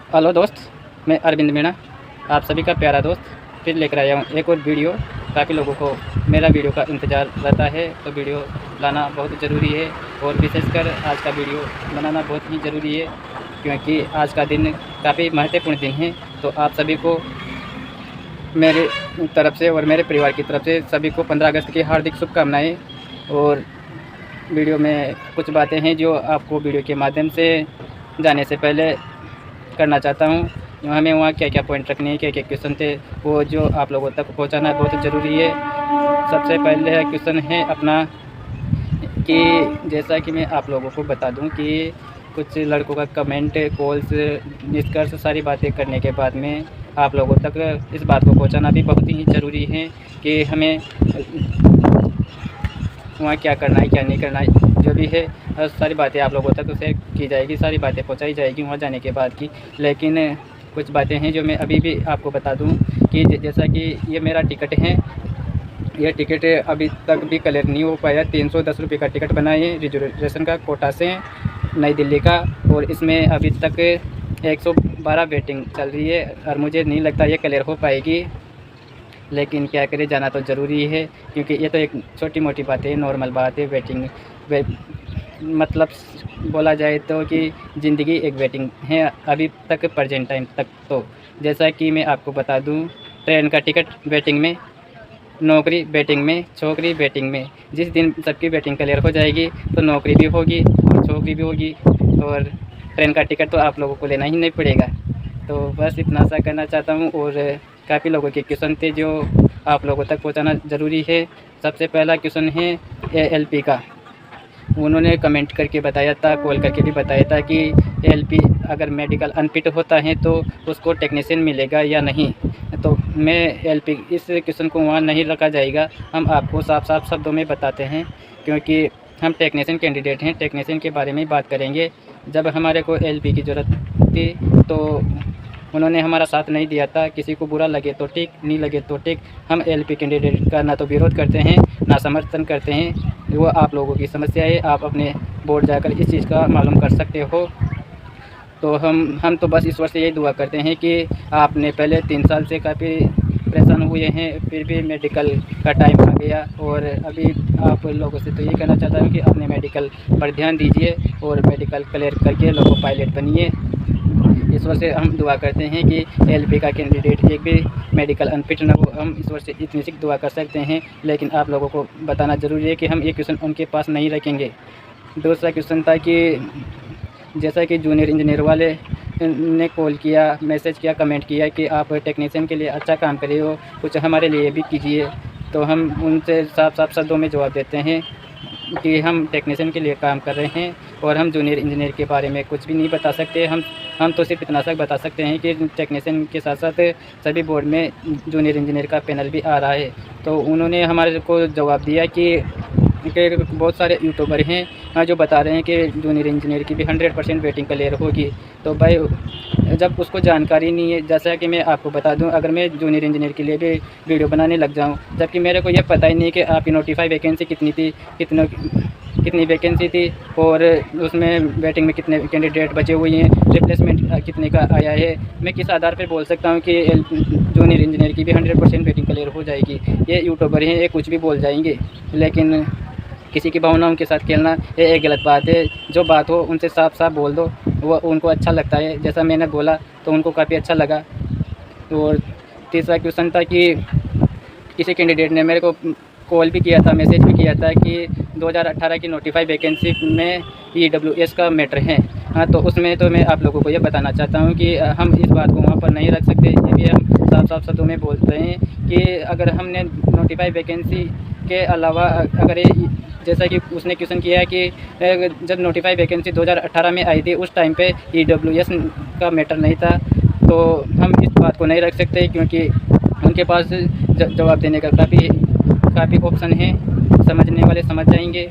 Hello दोस्त, मैं अरविंद मीणा आप सभी का प्यारा दोस्त फिर लेकर आया हूँ एक और वीडियो। काफ़ी लोगों को मेरा वीडियो का इंतज़ार रहता है, तो वीडियो लाना बहुत ज़रूरी है और विशेषकर आज का वीडियो बनाना बहुत ही ज़रूरी है, क्योंकि आज का दिन काफ़ी महत्वपूर्ण दिन है। तो आप सभी को मेरे तरफ से और मेरे परिवार की तरफ से सभी को 15 अगस्त की हार्दिक शुभकामनाएँ। और वीडियो में कुछ बातें हैं जो आपको वीडियो के माध्यम से जाने से पहले करना चाहता हूँ। हमें वहाँ क्या क्या पॉइंट रखने हैं, क्या क्या क्वेश्चन थे, वो जो आप लोगों तक पहुँचाना बहुत ज़रूरी है। सबसे पहले क्वेश्चन है अपना कि जैसा कि मैं आप लोगों को बता दूं कि कुछ लड़कों का कमेंट, कॉल्स, निष्कर्ष सारी बातें करने के बाद में आप लोगों तक इस बात को पहुंचाना भी बहुत ही ज़रूरी है कि हमें वहाँ क्या करना है, क्या नहीं करना है, जो भी है सारी बातें आप लोगों तक उसे की जाएगी, सारी बातें पहुंचाई जाएगी वहाँ जाने के बाद की। लेकिन कुछ बातें हैं जो मैं अभी भी आपको बता दूं कि जैसा कि ये मेरा टिकट है, यह टिकट अभी तक भी क्लियर नहीं हो पाया। 310 रुपये का टिकट बना है रिजर्वेशन का, कोटा से नई दिल्ली का, और इसमें अभी तक 112 वेटिंग चल रही है और मुझे नहीं लगता ये क्लियर हो पाएगी। लेकिन क्या करें, जाना तो ज़रूरी है, क्योंकि ये तो एक छोटी मोटी बात है, नॉर्मल बात है। मतलब बोला जाए तो कि ज़िंदगी एक वेटिंग है अभी तक, प्रेजेंट टाइम तक। तो जैसा कि मैं आपको बता दूं, ट्रेन का टिकट वेटिंग में, नौकरी वेटिंग में, छोकरी वेटिंग में। जिस दिन सबकी वेटिंग क्लियर हो जाएगी तो नौकरी भी होगी और छोकरी भी होगी, और ट्रेन का टिकट तो आप लोगों को लेना ही नहीं पड़ेगा। तो बस इतना सा करना चाहता हूँ। और काफ़ी लोगों के क्वेश्चन थे जो आप लोगों तक पहुँचाना ज़रूरी है। सबसे पहला क्वेश्चन है ALP का। उन्होंने कमेंट करके बताया था, कॉल करके भी बताया था कि ALP अगर मेडिकल अनफिट होता है तो उसको टेक्नीशियन मिलेगा या नहीं। तो मैं ALP इस क्वेश्चन को वहाँ नहीं रखा जाएगा, हम आपको साफ साफ शब्दों में बताते हैं, क्योंकि हम टेक्नीशियन कैंडिडेट हैं, टेक्नीशियन के बारे में बात करेंगे। जब हमारे को ALP की ज़रूरत थी तो उन्होंने हमारा साथ नहीं दिया था। किसी को बुरा लगे तो ठीक, नहीं लगे तो ठीक, हम ALP कैंडिडेट का ना तो विरोध करते हैं ना समर्थन करते हैं। वो आप लोगों की समस्या है, आप अपने बोर्ड जाकर इस चीज़ का मालूम कर सकते हो। तो हम तो बस ईश्वर से यही दुआ करते हैं कि आपने पहले 3 साल से काफ़ी परेशान हुए हैं, फिर भी मेडिकल का टाइम आ गया, और अभी आप लोगों से तो ये कहना चाहता हूँ कि अपने मेडिकल पर ध्यान दीजिए और मेडिकल क्लियर करके लोगों पायलट बनिए। ईश्वर से हम दुआ करते हैं कि ALP का कैंडिडेट एक भी मेडिकल अनफिट न हो। हम ईश्वर से इतनी सी दुआ कर सकते हैं, लेकिन आप लोगों को बताना ज़रूरी है कि हम ये क्वेश्चन उनके पास नहीं रखेंगे। दूसरा क्वेश्चन था कि जैसा कि जूनियर इंजीनियर वाले ने कॉल किया, मैसेज किया, कमेंट किया कि आप टेक्नीशियन के लिए अच्छा काम करे हो, कुछ हमारे लिए भी कीजिए। तो हम उनसे साफ साफ शब्दों में जवाब देते हैं कि हम टेक्नीशियन के लिए काम कर रहे हैं और हम जूनियर इंजीनियर के बारे में कुछ भी नहीं बता सकते। हम तो सिर्फ इतना सा बता सकते हैं कि टेक्नीशियन के साथ साथ सभी बोर्ड में जूनियर इंजीनियर का पैनल भी आ रहा है। तो उन्होंने हमारे को जवाब दिया कि बहुत सारे यूट्यूबर हैं जो बता रहे हैं कि जूनियर इंजीनियर की भी 100% वेटिंग क्लियर होगी। तो भाई जब उसको जानकारी नहीं है, जैसा कि मैं आपको बता दूं, अगर मैं जूनियर इंजीनियर के लिए भी वीडियो बनाने लग जाऊं, जबकि मेरे को ये पता ही नहीं कि आपकी नोटिफाई वैकेंसी कितनी थी, कितनी वैकेंसी थी, और उसमें वेटिंग में कितने कैंडिडेट बचे हुए हैं, रिप्लेसमेंट कितने का आया है। मैं किस आधार पर बोल सकता हूँ कि जूनियर इंजीनियर की भी 100% वेटिंग क्लियर हो जाएगी। ये यूट्यूबर हैं, ये कुछ भी बोल जाएंगे, लेकिन किसी की भावनाओं के साथ खेलना ये एक गलत बात है। जो बात हो उनसे साफ साफ बोल दो, वो उनको अच्छा लगता है। जैसा मैंने बोला तो उनको काफ़ी अच्छा लगा। और तीसरा क्वेश्चन था कि किसी कैंडिडेट ने मेरे को कॉल भी किया था, मैसेज भी किया था कि 2018 की नोटिफाई वैकेंसी में EWS का मैटर है। हाँ, तो उसमें तो मैं आप लोगों को ये बताना चाहता हूँ कि हम इस बात को वहाँ पर नहीं रख सकते। ये भी हम साफ साफ शब्दों में बोल रहे हैं कि अगर हमने नोटिफाई वैकेंसी के अलावा अगर जैसा कि उसने क्वेश्चन किया है कि जब नोटिफाई वैकेंसी 2018 में आई थी उस टाइम पे EWS का मैटर नहीं था, तो हम इस बात को नहीं रख सकते, क्योंकि उनके पास जवाब देने का काफ़ी ऑप्शन है। समझने वाले समझ जाएंगे,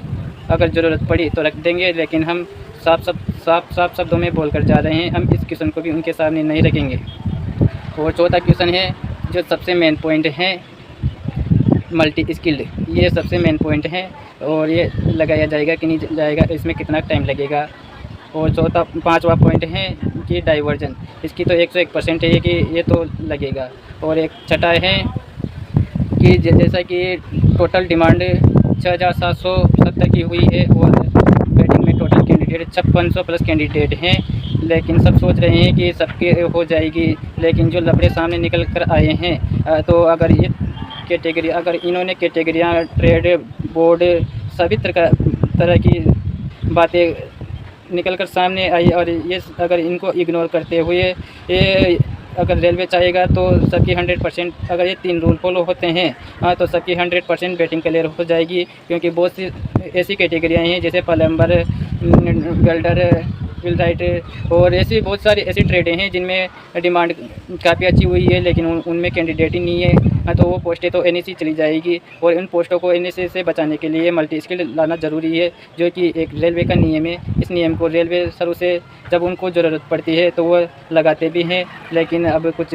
अगर ज़रूरत पड़ी तो रख देंगे, लेकिन हम साफ शब्दों में बोलकर जा रहे हैं, हम इस क्वेश्चन को भी उनके सामने नहीं रखेंगे। और चौथा क्वेश्चन है जो सबसे मेन पॉइंट है, मल्टी स्किल्ड। ये सबसे मेन पॉइंट है, और ये लगाया जाएगा कि नहीं जाएगा, इसमें कितना टाइम लगेगा। और चौथा 5वां पॉइंट है कि डाइवर्जन, इसकी तो 101% है कि ये तो लगेगा। और एक छठा है कि जैसा कि टोटल डिमांड 6,770 की हुई है और बैटिंग में टोटल कैंडिडेट 5600 प्लस कैंडिडेट हैं, लेकिन सब सोच रहे हैं कि सबके हो जाएगी, लेकिन जो लफड़े सामने निकल कर आए हैं तो अगर ये कैटेगरी, अगर इन्होंने कैटेगरियाँ, ट्रेड बोर्ड, सभी तरह की बातें निकल कर सामने आई और ये अगर इनको इग्नोर करते हुए ये अगर रेलवे चाहेगा तो सबकी 100%, अगर ये 3 रूल फॉलो होते हैं तो सबकी 100% बैटिंग क्लियर हो जाएगी। क्योंकि बहुत सी ऐसी कैटेगरियाँ हैं जैसे प्लम्बर, वेल्डर, व्हीलराइट और ऐसी बहुत सारी ऐसी ट्रेडें हैं जिनमें डिमांड काफ़ी अच्छी हुई है, लेकिन उनमें कैंडिडेट ही नहीं है। तो वो पोस्टें तो एनईसी चली जाएगी और इन पोस्टों को एनईसी से बचाने के लिए मल्टी स्किल लाना ज़रूरी है, जो कि एक रेलवे का नियम है। इस नियम को रेलवे शुरू से जब उनको ज़रूरत पड़ती है तो वो लगाते भी हैं, लेकिन अब कुछ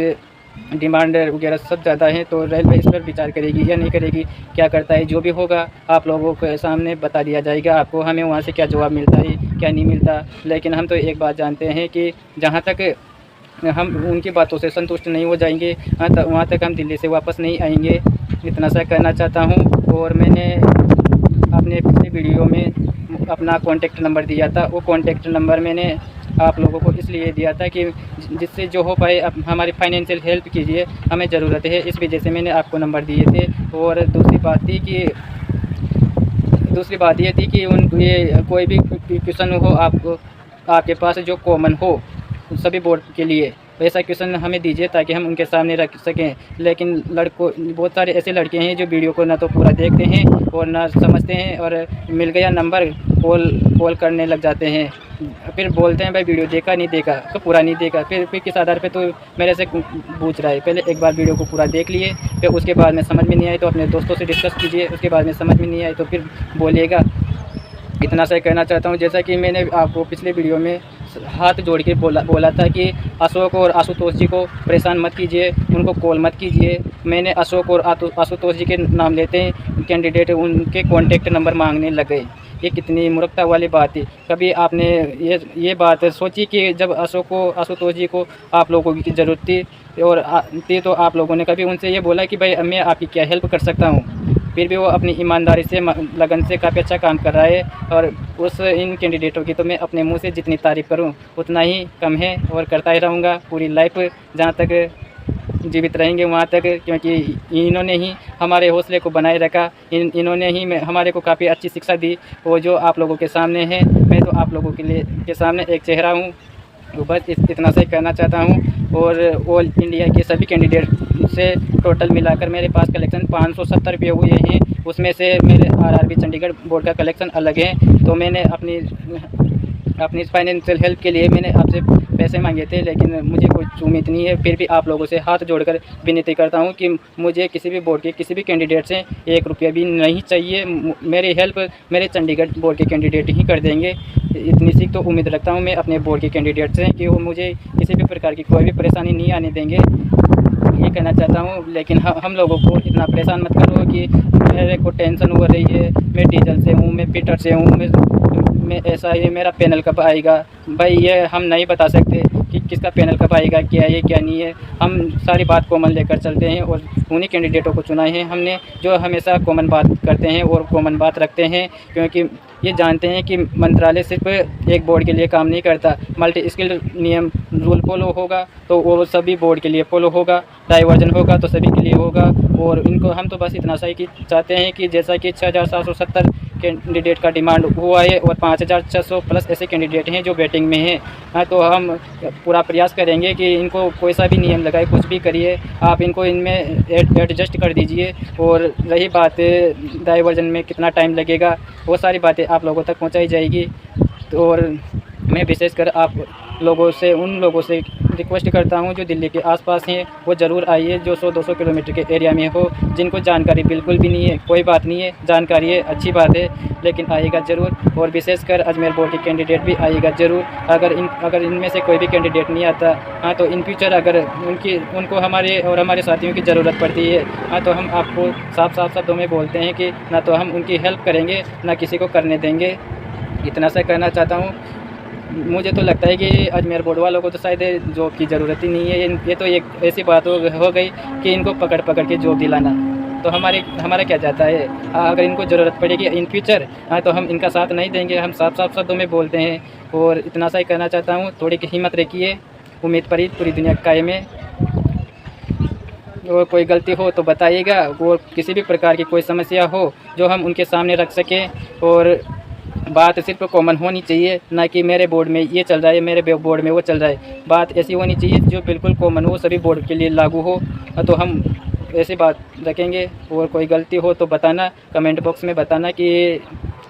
डिमांड वगैरह सब ज़्यादा है तो रेलवे इस पर विचार करेगी या नहीं करेगी, क्या करता है, जो भी होगा आप लोगों के सामने बता दिया जाएगा आपको, हमें वहाँ से क्या जवाब मिलता है क्या नहीं मिलता। लेकिन हम तो एक बात जानते हैं कि जहाँ तक हम उनकी बातों से संतुष्ट नहीं हो जाएंगे वहाँ तक हम दिल्ली से वापस नहीं आएंगे। इतना सा कहना चाहता हूँ। और मैंने अपने पिछले वीडियो में अपना कॉन्टेक्ट नंबर दिया था, वो कॉन्टेक्ट नंबर मैंने आप लोगों को इसलिए दिया था कि जिससे जो हो पाए आप हमारी फाइनेंशियल हेल्प कीजिए, हमें ज़रूरत है, इस वजह से मैंने आपको नंबर दिए थे। और दूसरी बात ये थी कि ये कोई भी क्वेश्चन हो आपके पास जो कॉमन हो सभी बोर्ड के लिए, वैसा क्वेश्चन हमें दीजिए ताकि हम उनके सामने रख सकें। लेकिन बहुत सारे ऐसे लड़के हैं जो वीडियो को ना तो पूरा देखते हैं और ना समझते हैं, और मिल गया नंबर कॉल करने लग जाते हैं, फिर बोलते हैं भाई वीडियो देखा नहीं देखा, तो पूरा नहीं देखा, फिर किस आधार पे तो मेरे से पूछ रहा है। पहले एक बार वीडियो को पूरा देख लिए, फिर उसके बाद में समझ में नहीं आई तो अपने दोस्तों से डिस्कस कीजिए, उसके बाद में समझ में नहीं आई तो फिर बोलिएगा। इतना सा कहना चाहता हूँ। जैसा कि मैंने आपको पिछले वीडियो में हाथ जोड़ के बोला था कि अशोक और आशुतोष जी को परेशान मत कीजिए, उनको कॉल मत कीजिए। मैंने अशोक और आशुतोष जी के नाम लेते हैं कैंडिडेट उनके कॉन्टेक्ट नंबर मांगने लग गए। ये कितनी मूर्खता वाली बात है। कभी आपने ये बात सोची कि जब आशुतोष जी को आप लोगों की ज़रूरत थी तो आप लोगों ने कभी उनसे ये बोला कि भाई मैं आपकी क्या हेल्प कर सकता हूँ? फिर भी वो अपनी ईमानदारी से लगन से काफ़ी अच्छा काम कर रहा है। और इन कैंडिडेटों की तो मैं अपने मुंह से जितनी तारीफ़ करूं उतना ही कम है, और करता ही रहूँगा पूरी लाइफ जहाँ तक जीवित रहेंगे वहाँ तक, क्योंकि इन्होंने ही हमारे हौसले को बनाए रखा, इन्होंने ही हमारे को काफ़ी अच्छी शिक्षा दी। वो जो आप लोगों के सामने है, मैं तो आप लोगों के सामने एक चेहरा हूँ। बस इतना से कहना चाहता हूँ। और ऑल इंडिया के सभी कैंडिडेट से टोटल मिलाकर मेरे पास कलेक्शन 570 रुपये हुए हैं, उसमें से मेरे आरआरबी चंडीगढ़ बोर्ड का कलेक्शन अलग है। तो मैंने अपनी फाइनेंशियल हेल्प के लिए मैंने आपसे पैसे मांगे थे, लेकिन मुझे कोई उम्मीद नहीं है। फिर भी आप लोगों से हाथ जोड़कर विनती करता हूं कि मुझे किसी भी बोर्ड के किसी भी कैंडिडेट से 1 रुपया भी नहीं चाहिए। मेरी हेल्प मेरे चंडीगढ़ बोर्ड के कैंडिडेट ही कर देंगे। इतनी सी तो उम्मीद रखता हूं मैं अपने बोर्ड के कैंडिडेट से कि वो मुझे किसी भी प्रकार की कोई भी परेशानी नहीं आने देंगे, ये कहना चाहता हूँ। लेकिन हम लोगों को इतना परेशान मत करो कि मेरे को टेंशन हो रही है, मैं डीजल से हूँ, मैं पीटर से हूँ, मैं ऐसा ही, मेरा पैनल कब आएगा। भाई ये हम नहीं बता सकते कि किसका पैनल कब आएगा, क्या है क्या नहीं है। हम सारी बात कॉमन लेकर चलते हैं और उन्हीं कैंडिडेटों को चुना है हमने जो हमेशा कॉमन बात करते हैं और कॉमन बात रखते हैं, क्योंकि ये जानते हैं कि मंत्रालय सिर्फ एक बोर्ड के लिए काम नहीं करता। मल्टी स्किल नियम रूल फॉलो होगा तो वो सभी बोर्ड के लिए फॉलो होगा, डाइवर्जन होगा तो सभी के लिए होगा। और इनको हम तो बस इतना सही चाहते हैं कि जैसा कि 6,770 कैंडिडेट का डिमांड हुआ है और 5,600 प्लस ऐसे कैंडिडेट हैं जो वेटिंग में हैं। हाँ, तो हम पूरा प्रयास करेंगे कि इनको कोई सा भी नियम लगाए, कुछ भी करिए, आप इनको इनमें एडजस्ट कर दीजिए। और रही बात डाइवर्जन में कितना टाइम लगेगा, वो सारी बातें आप लोगों तक पहुंचाई जाएगी। तो और मैं विशेषकर आप लोगों से उन लोगों से रिक्वेस्ट करता हूं जो दिल्ली के आसपास हैं, वो ज़रूर आइए, जो 100-200 किलोमीटर के एरिया में हो, जिनको जानकारी बिल्कुल भी नहीं है। कोई बात नहीं है, जानकारी है अच्छी बात है, लेकिन आइएगा ज़रूर। और विशेषकर अजमेर बोर्ड के कैंडिडेट भी आइएगा ज़रूर। अगर इनमें से कोई भी कैंडिडेट नहीं आता, हाँ, तो इन फ्यूचर अगर उनको हमारे और हमारे साथियों की ज़रूरत पड़ती है, हाँ, तो हम आपको साफ शब्दों में बोलते हैं कि ना तो हम उनकी हेल्प करेंगे ना किसी को करने देंगे। इतना सा कहना चाहता हूँ। मुझे तो लगता है कि अजमेर बोर्ड वालों को तो शायद जॉब की ज़रूरत ही नहीं है। ये तो एक ऐसी बात हो गई कि इनको पकड़ पकड़ के जॉब दिलाना। तो हमारा क्या जाता है, अगर इनको ज़रूरत पड़ेगी इन फ्यूचर, हाँ, तो हम इनका साथ नहीं देंगे। हम साफ साफ शब्दों में बोलते हैं। और इतना सा ही कहना चाहता हूँ, थोड़ी की हिम्मत रखिए, उम्मीद पर ही पूरी दुनिया कायम है। और कोई गलती हो तो बताइएगा, और किसी भी प्रकार की कोई समस्या हो जो हम उनके सामने रख सकें। और बात सिर्फ कॉमन होनी चाहिए, ना कि मेरे बोर्ड में ये चल रहा है, मेरे बोर्ड में वो चल रहा है। बात ऐसी होनी चाहिए जो बिल्कुल कॉमन हो, सभी बोर्ड के लिए लागू हो। तो हम ऐसी बात रखेंगे। और कोई गलती हो तो बताना, कमेंट बॉक्स में बताना कि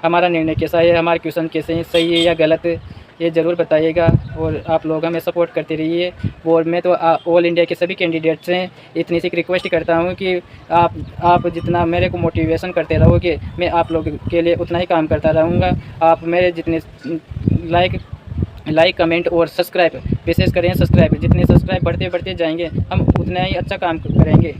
हमारा निर्णय कैसा है, हमारे क्वेश्चन कैसे हैं, सही है या गलत है, ये ज़रूर बताइएगा। और आप लोग हमें सपोर्ट करते रहिए। और मैं तो ऑल इंडिया के सभी कैंडिडेट्स हैं इतनी सी रिक्वेस्ट करता हूँ कि आप जितना मेरे को मोटिवेशन करते रहोगे, मैं आप लोगों के लिए उतना ही काम करता रहूँगा। आप मेरे जितने लाइक कमेंट और सब्सक्राइब, विशेष करें सब्सक्राइब, जितने सब्सक्राइब बढ़ते जाएंगे, हम उतना ही अच्छा काम करेंगे।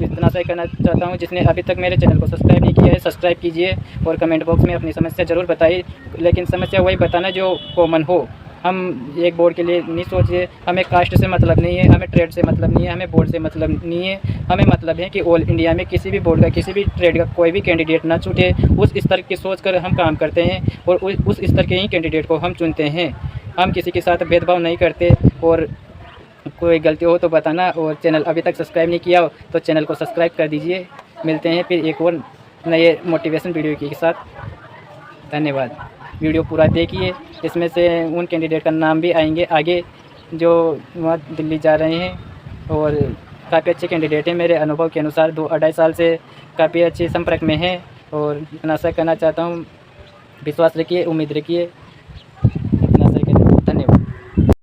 इतना सा कहना चाहता हूँ, जिसने अभी तक मेरे चैनल को सब्सक्राइब नहीं किया है, सब्सक्राइब कीजिए। और कमेंट बॉक्स में अपनी समस्या ज़रूर बताइए, लेकिन समस्या वही बताना जो कॉमन हो। हम एक बोर्ड के लिए नहीं सोचिए, हमें कास्ट से मतलब नहीं है, हमें ट्रेड से मतलब नहीं है, हमें बोर्ड से मतलब नहीं है। हमें मतलब है कि ऑल इंडिया में किसी भी बोर्ड का, किसी भी ट्रेड का कोई भी कैंडिडेट ना छूटे। उस स्तर की सोच कर हम काम करते हैं, और उस स्तर के ही कैंडिडेट को हम चुनते हैं। हम किसी के साथ भेदभाव नहीं करते। और कोई गलती हो तो बताना। और चैनल अभी तक सब्सक्राइब नहीं किया हो तो चैनल को सब्सक्राइब कर दीजिए। मिलते हैं फिर एक और नए मोटिवेशन वीडियो के साथ। धन्यवाद। वीडियो पूरा देखिए, इसमें से उन कैंडिडेट का नाम भी आएंगे आगे जो वहाँ दिल्ली जा रहे हैं। और काफ़ी अच्छे कैंडिडेट हैं, मेरे अनुभव के अनुसार 2-2.5 साल से काफ़ी अच्छे संपर्क में हैं। और इतना सा कहना चाहता हूँ, विश्वास रखिए, उम्मीद रखिए।